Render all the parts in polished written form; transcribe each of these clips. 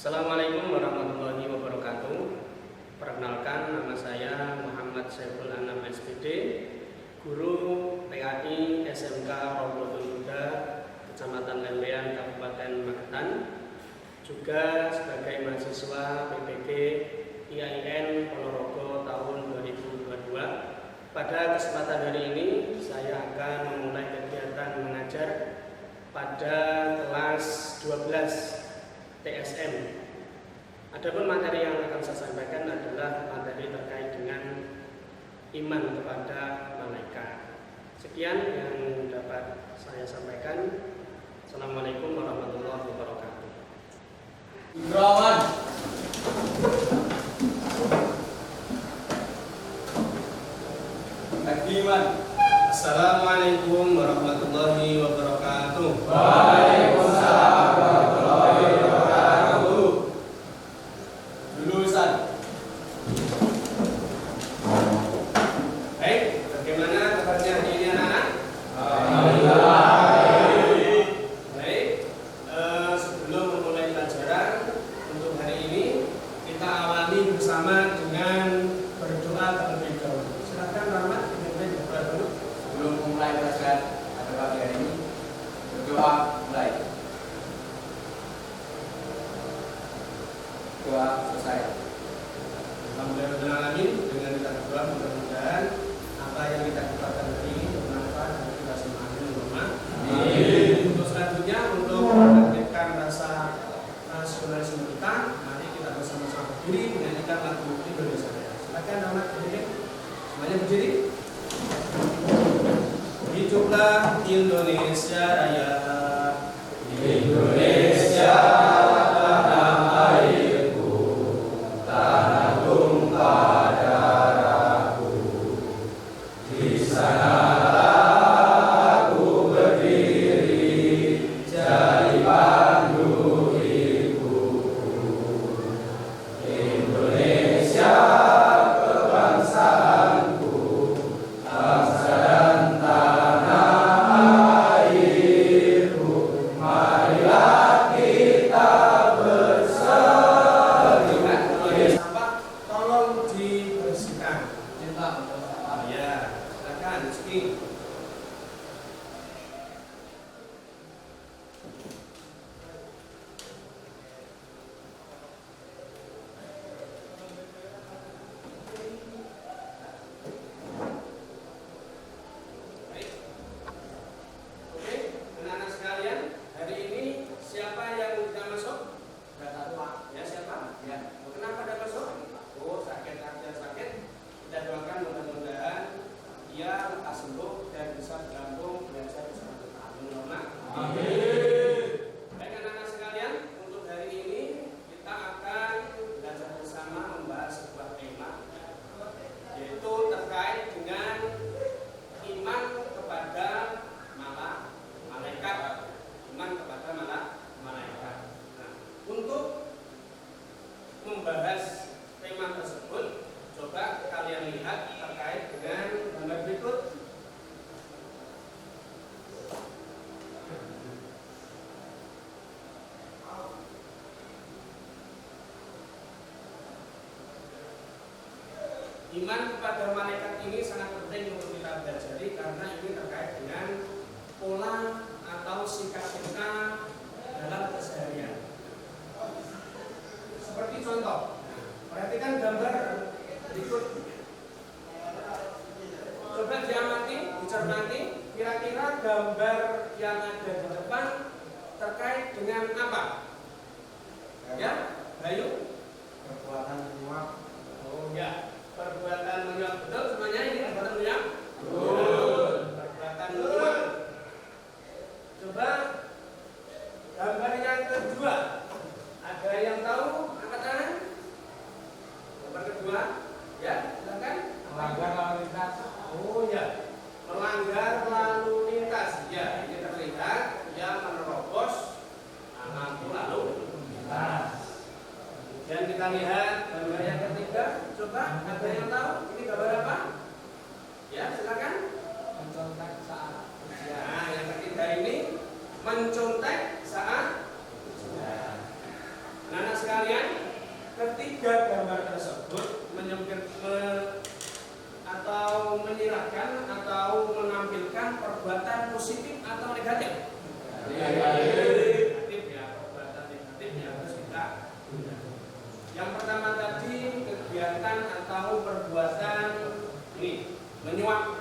Assalamualaikum warahmatullahi wabarakatuh. Perkenalkan, nama saya Muhammad Saiful Anam SPD, guru PAI SMK Robotul Huda, Kecamatan Lembean, Kabupaten Magetan, juga sebagai mahasiswa PPG IAIN Ponorogo tahun 2022. Pada kesempatan hari ini saya akan memulai kegiatan mengajar pada kelas 12 TSM. Adapun materi yang akan saya sampaikan adalah materi terkait dengan iman kepada malaikat. Sekian yang dapat saya sampaikan. Assalamualaikum warahmatullahi wabarakatuh. Ibrawan. Hakiman. Assalamualaikum warahmatullahi wabarakatuh. Waalaikumsalam warahmatullahi wabarakatuh. Lulusan. Baik, bagaimana kabarnya hari ini anak-anak? Alhamdulillah. Baik, sebelum memulai pelajaran untuk hari ini, kita awali bersama dengan berdoa terlebih dahulu. Silakan Rahmat, dipimpin berdoa dulu. Sebelum memulai pelajaran pada pagi hari ini, berdoa mulai. Doa selesai. Alhamdulillah, dengan kita berdoa mudah-mudahan apa yang kita katakan hari ini bermanfaat dan kita semuanya bermanfaat. Untuk selanjutnya, untuk meningkatkan rasa nasionalisme kita, mari kita bersama-sama berdiri menyanyikan lagu Indonesia Raya. Silakan Rahmat berdiri. Semuanya berdiri. Hiduplah Indonesia Raya. Indonesia tanah airku, tanah tumpah darahku. Di sanalah aku berdiri, jadi pandu hidupku. Indonesia kebangsaanku, bangsa dan tanah airku. Marilah kita bersatu. Sampah tolong dibersihkan. Cinta untuk sampah. Ya, silakan Rizky. Baik. Oke, anak-anak sekalian, hari ini siapa yang tidak masuk? Ada satu, Pak. Ya, siapa? Ya. Kenapa tidak masuk? Oh, sakit aja sakit. Kita doakan mudah-mudahan dia lekas sembuh dan bisa bergabung belajar bersama kita. Amin. Baik anak-anak sekalian, untuk hari ini kita akan belajar bersama membahas sebuah tema, yaitu terkait dengan iman kepada malaikat. Iman kepada malaikat. Nah, untuk membahas tema tersebut, coba kalian lihat terkait dengan gambar berikut. Iman kepada malaikat ini sangat penting untuk kita pelajari karena ini terkait dengan pola atau sikap kita dalam keseharian. Seperti contoh, perhatikan gambar berikut. Coba diamati, dicermati, kira-kira gambar yang ada di depan terkait dengan apa? Ya, Bayu? Perbuatan menyuap. Oh ya, perbuatan menyuap. Betul semuanya ini perbuatan menyuap? Betul. Perbuatan menyuap. Coba gambar yang kedua. Ada yang tahu? Angkat tangan. Gambar kedua. Ya, silakan. Melanggar lalu lintas. Oh ya, melanggar lalu lintas. Ya, ini terlihat dia menerobos lampu lalu lintas. Dan kita lihat gambar yang ketiga. Coba ada yang tahu? Ini gambar apa? Ya, silakan. Mencontek saat. Ya, yang ketiga ini mencontek saat. Nah, ketiga gambar tersebut atau menyerahkan atau menampilkan perbuatan positif atau negatif. Negatif ya, perbuatan negatif yang harus kita hindari. Yang pertama tadi kegiatan atau perbuatan ini menyuap.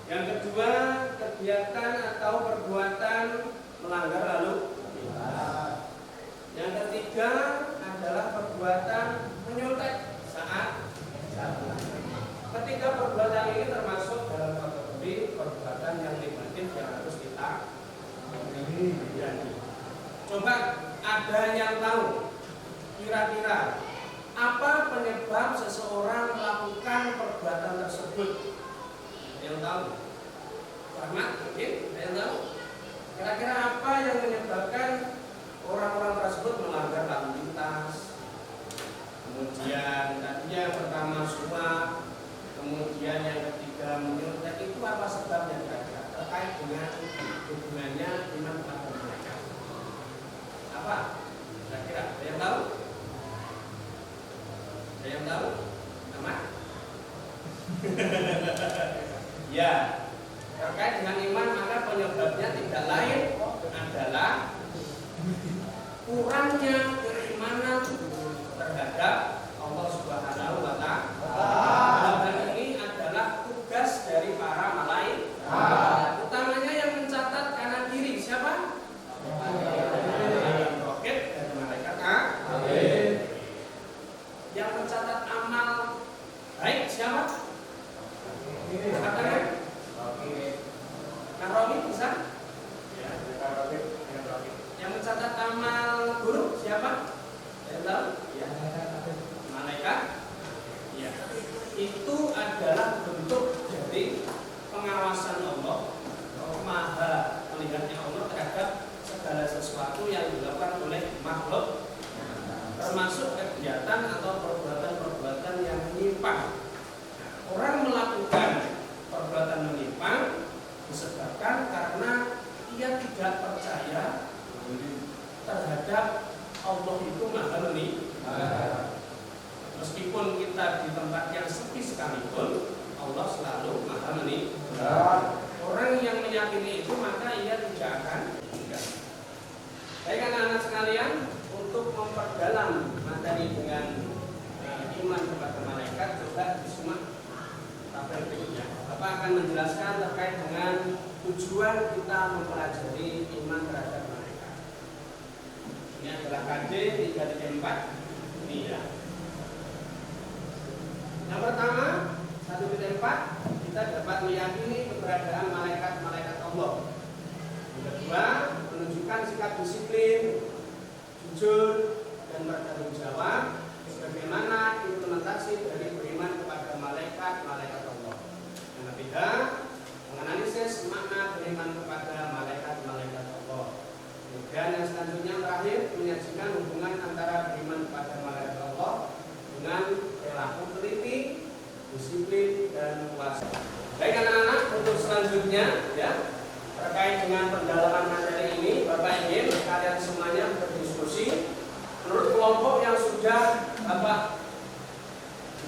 Yang kedua kegiatan atau perbuatan melanggar lalu lintas. Yang ketiga adalah perbuatan menyontek saat jalan. Ketiga perbuatan ini termasuk dalam kategori perbuatan yang negatif yang harus kita hindari. Coba ada yang tahu kira-kira apa penyebab seseorang melakukan perbuatan tersebut? Yang tahu? Karena mungkin ada yang tahu. Kira-kira apa yang menyebabkan orang-orang tersebut melanggar lalu lintas? Kemudian tadinya yang pertama suap, kemudian yang ketiga menyontek, itu apa sebabnya kira-kira? Terkait dengan hubungannya iman kepada mereka. Apa? Kira-kira ada yang tahu? Ada yang tahu? Aman? Ya, terkait dengan iman maka penyebabnya tidak lain adalah kurangnya keimanan terhadap Allah Subhanahu wa Ta'ala. Dan ini adalah tugas dari para malaikat. Utamanya yang mencatat kanan kiri siapa? Roket dari malaikat. Yang mencatat amal baik siapa? Katakan. Kang Robi bisa? Ya, Kang Robi. Yang mencatat amal buruk siapa? Yang tahu? Ya. Malaikat. Ya. Itu adalah bentuk dari pengawasan Allah, maha melihatnya Allah terhadap segala sesuatu yang dilakukan oleh makhluk, termasuk kegiatan atau perbuatan-perbuatan yang menyimpang. Orang melakukan perbuatan menyimpang disebabkan karena ia tidak percaya terhadap Allah itu maha melihat. Meskipun kita di tempat yang sepi sekalipun, Allah selalu maha melihat. Orang yang meyakini itu maka ia tidak akan meninggal. Baik anak-anak sekalian, untuk memperdalam materi dengan iman kepada malaikat, coba disimak tabel berikutnya. Bapak akan menjelaskan terkait dengan tujuan kita mempelajari iman terhadap malaikat. Ini adalah KD 3.4. Ini ya. Yang pertama, 1.4, kita dapat meyakini keberadaan malaikat-malaikat Allah. Yang kedua, menunjukkan sikap disiplin, jujur, dan bertanggung jawab sebagaimana implementasi dari beriman kepada malaikat-malaikat Allah. Yang ketiga, menganalisis makna beriman kepada malaikat-malaikat Allah. Kemudian yang selanjutnya terakhir, menyajikan hubungan antara beriman kepada malaikat Allah dengan perilaku teliti, disiplin, dan puasa. Baik anak-anak, untuk selanjutnya ya, terkait dengan pendalaman materi ini, Bapak ingin kalian semuanya berdiskusi menurut kelompok yang sudah Bapak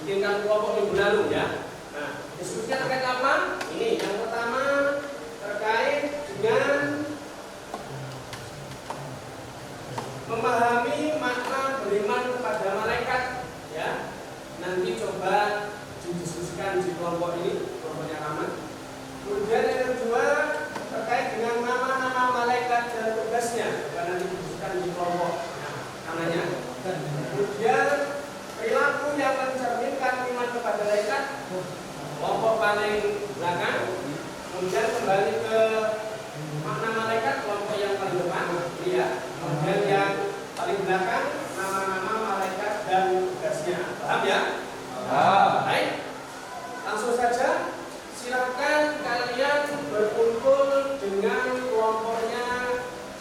bikinkan kelompok minggu lalu ya. Nah, diskusinya terkait apa? Ini yang pertama terkait dengan memahami makna beriman kepada malaikat ya. Nanti coba didiskusikan di kelompok ini, kelompoknya Rahmat. Kemudian yang kedua terkait dengan nama-nama malaikat dan tugasnya, coba nanti didiskusikan di kelompok namanya. Kemudian perilaku yang mencerminkan iman kepada malaikat, kelompok paling belakang. Kemudian kembali ke makna malaikat, kelompok yang paling depan, ya. Kemudian yang paling belakang nama-nama malaikat dan tugasnya. Paham ya? Baik. Langsung saja, silakan kalian berkumpul dengan kelompoknya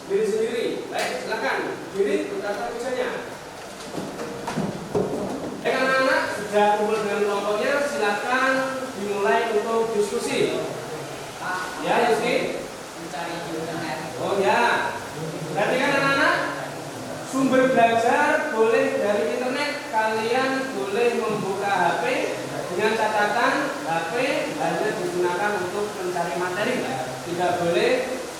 sendiri-sendiri. Baik, silakan diri berkata kerjanya. Anak-anak sudah kumpul dengan kelompoknya, silakan dimulai untuk diskusi. Ya, Yuski? Mencari internet. Oh ya. Berarti kan anak-anak Sumber belajar boleh dari internet, kalian boleh membuka HP dengan catatan HP hanya digunakan untuk mencari materi, tidak boleh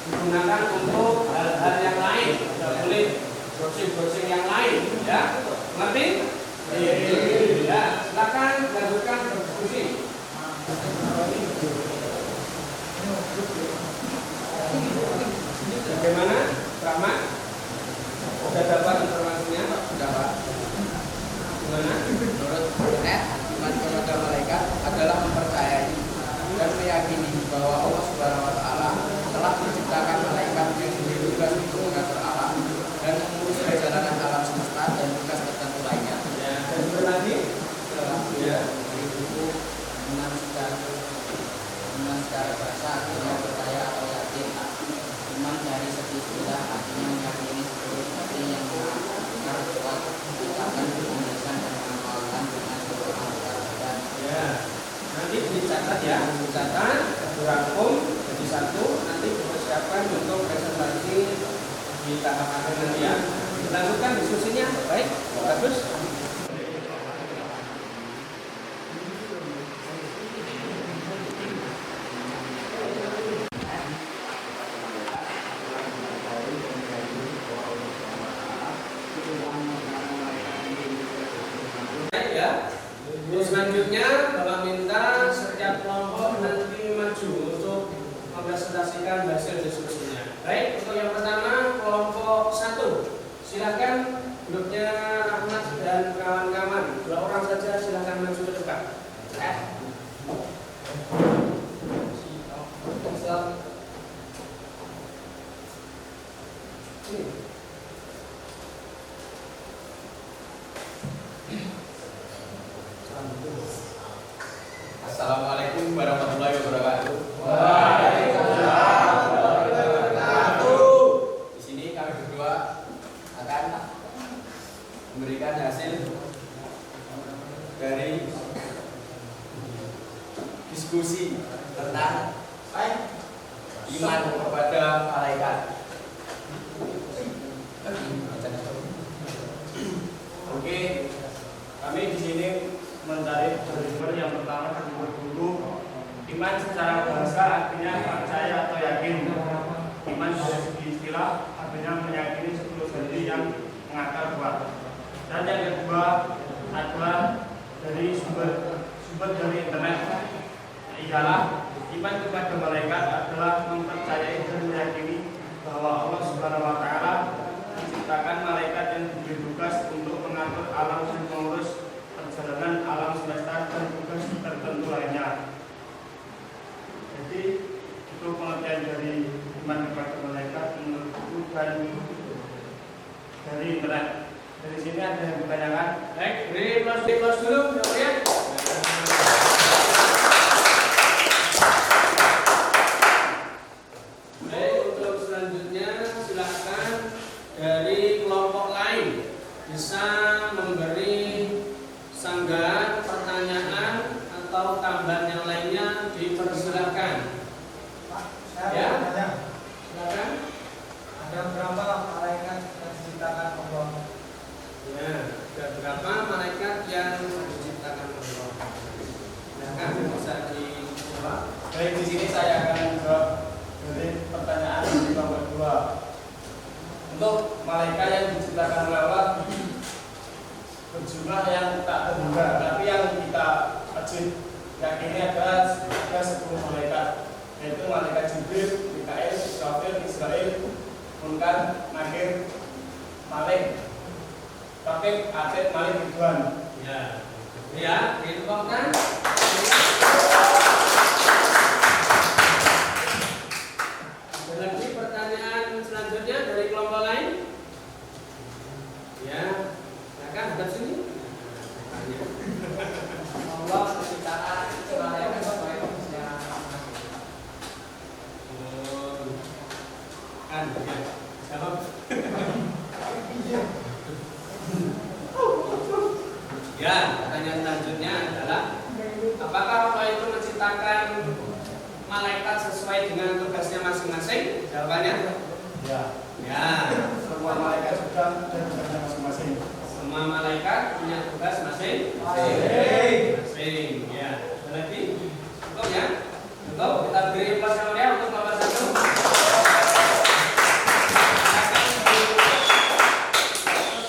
digunakan untuk hal-hal yang lain, tidak boleh browsing-browsing yang lain, ya, ngerti? Ya, silakan lanjutkan berdiskusi. Bagaimana, Rahmat? Sudah dapat informasinya? Sudah, Pak. Gimana? Menurut internet, iman kepada malaikat adalah mempercayai dan meyakini bahwa Allah Subhanahu wa taala telah menciptakan malaikat yang diberi tugas untuk mengatur alam dan mengurus perjalanan alam semesta dan tugas tertentu lainnya. Ya, dan juga lagi? Ya. Dari buku iman secara bahasa artinya percaya atau yakin. Iman dari segi istilah artinya meyakini seperti yang benar kuat akan penulisan dan mengamalkan dengan seluruh anggota badan. Ya. Nanti dicatat ya, dicatat, dirangkum jadi satu, nanti dipersiapkan untuk presentasi di tahap akhir nanti ya. Lanjutkan diskusinya, baik, bagus. Ya. Terus selanjutnya Bapak minta setiap kelompok nanti maju untuk mempresentasikan hasil diskusinya. Baik, untuk yang pertama kelompok 1. Silakan grupnya Rahmat dan kawan-kawan. 2 orang saja silakan maju ke depan. Assalamualaikum warahmatullahi wabarakatuh. Di sini kami berdua akan memberikan hasil dari diskusi tentang iman kepada malaikat. Oke, kami di sini mencari sumber yang pertama dari buku iman secara bahasa artinya percaya atau yakin. Iman dari segi istilah artinya meyakini 10 janji yang mengakar kuat. Dan yang kedua adalah dari sumber dari internet, ialah iman kepada malaikat adalah mempercayai dan meyakini bahwa Allah Subhanahu wa taala menciptakan malaikat yang diberi tugas untuk mengatur alam dan mengurus perjalanan alam semesta dan tugas tertentu lainnya. Jadi itu pengertian dari iman kepada malaikat menurutku dan dari internet. Dari sini ada yang ditanyakan. Baik, beri plus dulu, ya. Baik, untuk selanjutnya silakan dari kelompok lain bisa memberi sanggahan, pertanyaan atau tambahan yang lainnya dipersilakan. Ya, silakan. Ada berapa malaikat yang diciptakan Allah? Ya, ada berapa malaikat yang diciptakan Allah? Silakan bisa dijawab. Baik, di sini saya akan menjawab dari pertanyaan di nomor 2. Untuk malaikat yang diciptakan oleh Allah berjumlah yang tak terhingga, tapi yang kita wajib yakini ada 10 malaikat, yaitu malaikat Jibril, Mikail, Israfil, Israel, Munkar, Nakir, Malik, Rakib, Atid, Malik, Ridwan. Ya, ya, diinfokan. Ada lagi pertanyaan selanjutnya dari kelompok lain? Ya, silakan hadap sini. Tanya. Allah menciptakan malaikat sebagai manusia. Kan, ya. Jawab. Ya, pertanyaan selanjutnya adalah apakah Allah itu menciptakan malaikat sesuai dengan tugasnya masing-masing? Jawabannya? Ya, Ya. semua malaikat sudah masing-masing. Semua malaikat punya tugas masing-masing. Ya. Ada lagi? Cukup ya? Cukup. Kita beri kelas yang mulia untuk nomor 1.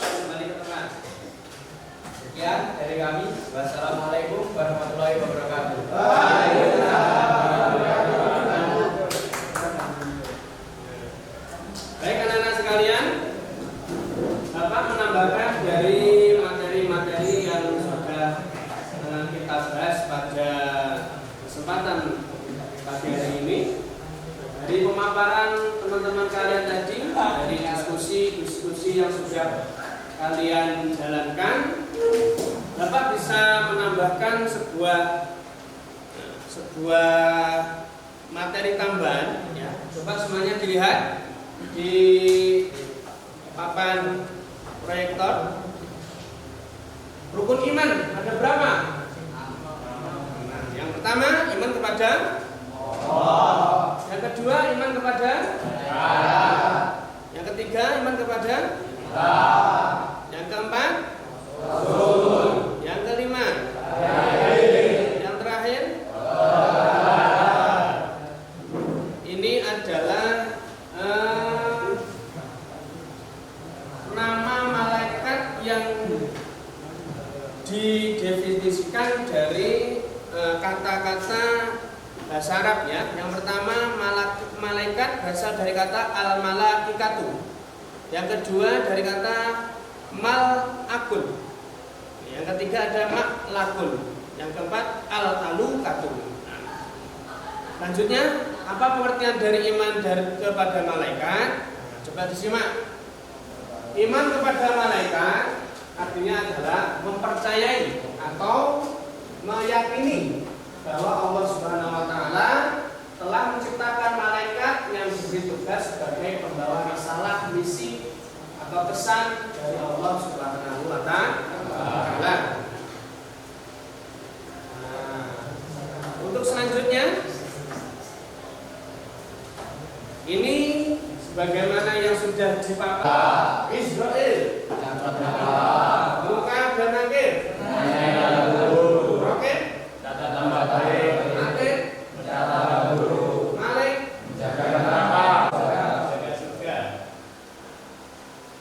Kembali ke tengah. Sekian dari kami. Wassalamualaikum warahmatullahi wabarakatuh. Baik anak-anak sekalian, Bapak menambahkan dari materi-materi yang sudah kita bahas pada kesempatan pagi hari ini. Dari pemaparan teman-teman kalian tadi, dari diskusi yang sudah kalian jalankan, Bapak bisa menambahkan sebuah materi tambahan. Ya. Coba semuanya dilihat di papan proyektor. Rukun iman ada berapa? Nah, yang pertama iman kepada Allah. Yang kedua iman kepada Allah. Yang ketiga iman kepada Allah. Yang keempat Rasul. Yang kelima yang terakhir ini adalah nama malaikat yang didefinisikan dari kata-kata bahasa Arab ya. Yang pertama malaikat berasal dari kata al-malaikatu. Yang kedua dari kata mal-akun. Yang ketiga ada maklakun. Yang keempat al-alukatu. Lanjutnya, apa pengertian dari iman kepada malaikat? Coba disimak. Iman kepada malaikat artinya adalah mempercayai atau meyakini bahwa Allah Subhanahu wa taala telah menciptakan malaikat yang diberi tugas sebagai pembawa risalah, misi atau pesan dari Allah Subhanahu wa taala. Untuk selanjutnya ini sebagaimana yang sudah dipaparkan Israel, Muka dan Nakir, Roket, Nakir, Malik,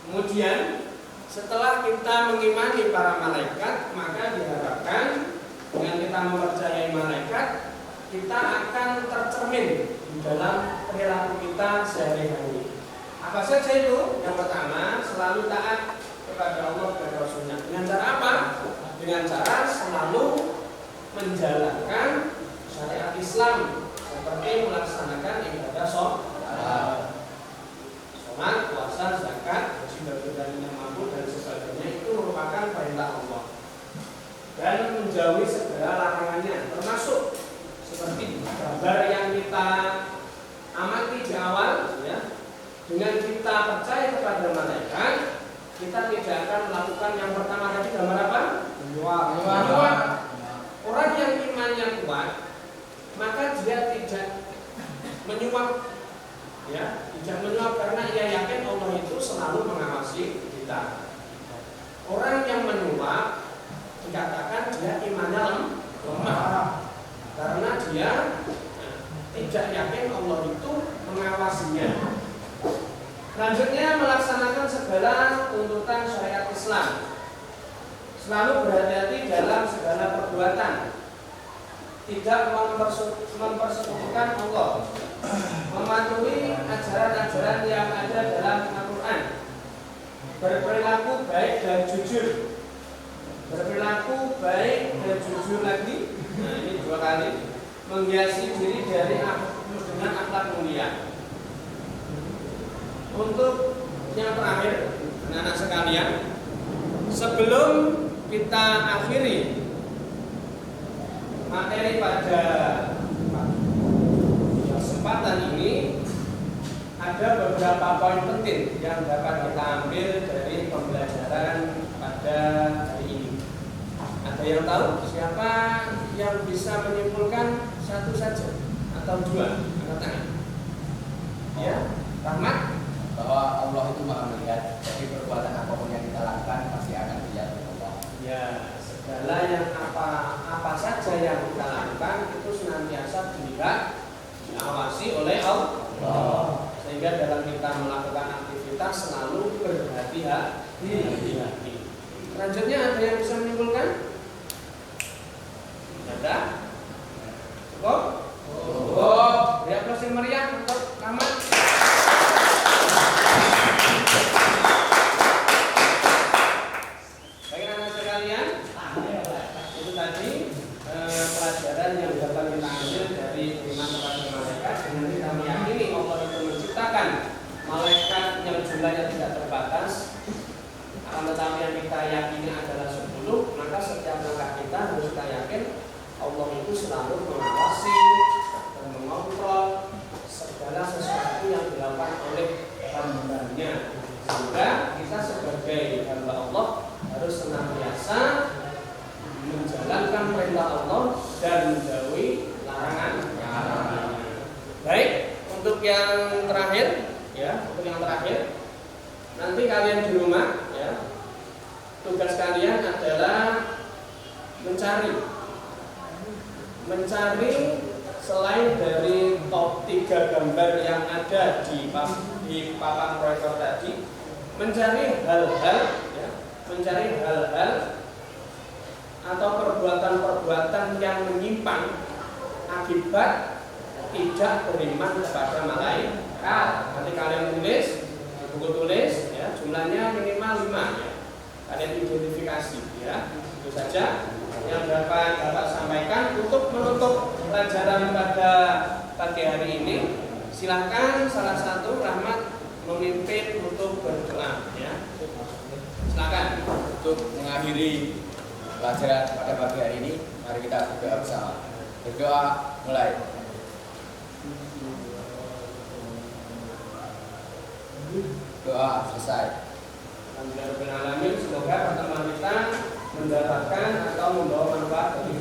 kemudian setelah kita mengimani para malaikat, maka diharapkan dengan kita mempercayai malaikat, kita akan tercermin di dalam perilaku kita sehari-hari. Apa saja itu? Yang pertama, selalu taat kepada Allah dan Rasulnya. Dengan cara apa? Dengan cara selalu menjalankan syariat Islam seperti melaksanakan ibadah sholat, puasa, zakat, haji bagi yang mampu dan sebagainya. Itu merupakan perintah Allah dan menjauhi segala larangannya, termasuk seperti gambar yang kita amati di awal ya. Dengan kita percaya kepada malaikat, kita tidak akan melakukan yang pertama tadi, gambar apa? Menyuap. Orang yang imannya kuat, maka dia tidak menyuap ya, tidak menyuap karena ia yakin Allah itu selalu mengawasi kita. Orang yang menyuap dikatakan dia imannya lemah karena dia tidak yakin Allah itu mengawasinya. Selanjutnya, melaksanakan segala tuntutan syariat Islam. Selalu berhati-hati dalam segala perbuatan, tidak mempersekutukan Allah, mematuhi ajaran-ajaran yang ada dalam Al-Quran, berperilaku baik dan jujur. Berperilaku baik dan jujur lagi. Nah, ini 2 kali. Menghiasi diri dengan akhlak mulia. Untuk yang terakhir, anak-anak sekalian, sebelum kita akhiri materi pada kesempatan ini, ada beberapa poin penting yang dapat kita ambil dari pembelajaran pada hari ini. Ada yang tahu siapa yang bisa menyimpulkan satu saja atau 2? Angkat tangan. Ya, Rahmat. Bahwa Allah itu maha melihat, jadi perbuatan apapun sehingga dalam kita melakukan aktivitas selalu berhati-hati. Selanjutnya ada yang bisa menyimpulkan? Ada? Cukup? Cukup. Ya, closing meriah untuk Ahmad. Baik anak sekalian, itu tadi pelajaran yang dapat kita ambil dari iman kepada malaikat. Dengan kita meyakini Allah itu menciptakan malaikat yang jumlahnya tidak terbatas, akan tetapi yang kita yakini adalah 10, maka setiap langkah kita harus kita yakin Allah itu selalu mengawasi dan mengontrol segala sesuatu yang dilakukan oleh hamba-Nya, sehingga kita sebagai hamba Allah harus senantiasa menjalankan perintah Allah dan menjauhi larangan. Baik, untuk yang terakhir, nanti kalian di rumah, ya, tugas kalian adalah mencari selain dari top 3 gambar yang ada di papan proyektor tadi, mencari hal-hal atau perbuatan-perbuatan yang menyimpang akibat tidak beriman kepada malaikat. Nanti kalian tulis di buku tulis, ya, jumlahnya minimal 5, ya. Kalian identifikasi, ya. Itu saja yang dapat Bapak sampaikan untuk menutup pelajaran pada pagi hari ini. Silakan salah satu Rahmat memimpin untuk berdoa, ya. Silakan Untuk mengakhiri pelajaran pada pagi hari ini, mari kita berdoa bersama. Berdoa mulai. Doa selesai. Alhamdulillah, semoga pertemuan kita mendapatkan atau membawa manfaat bagi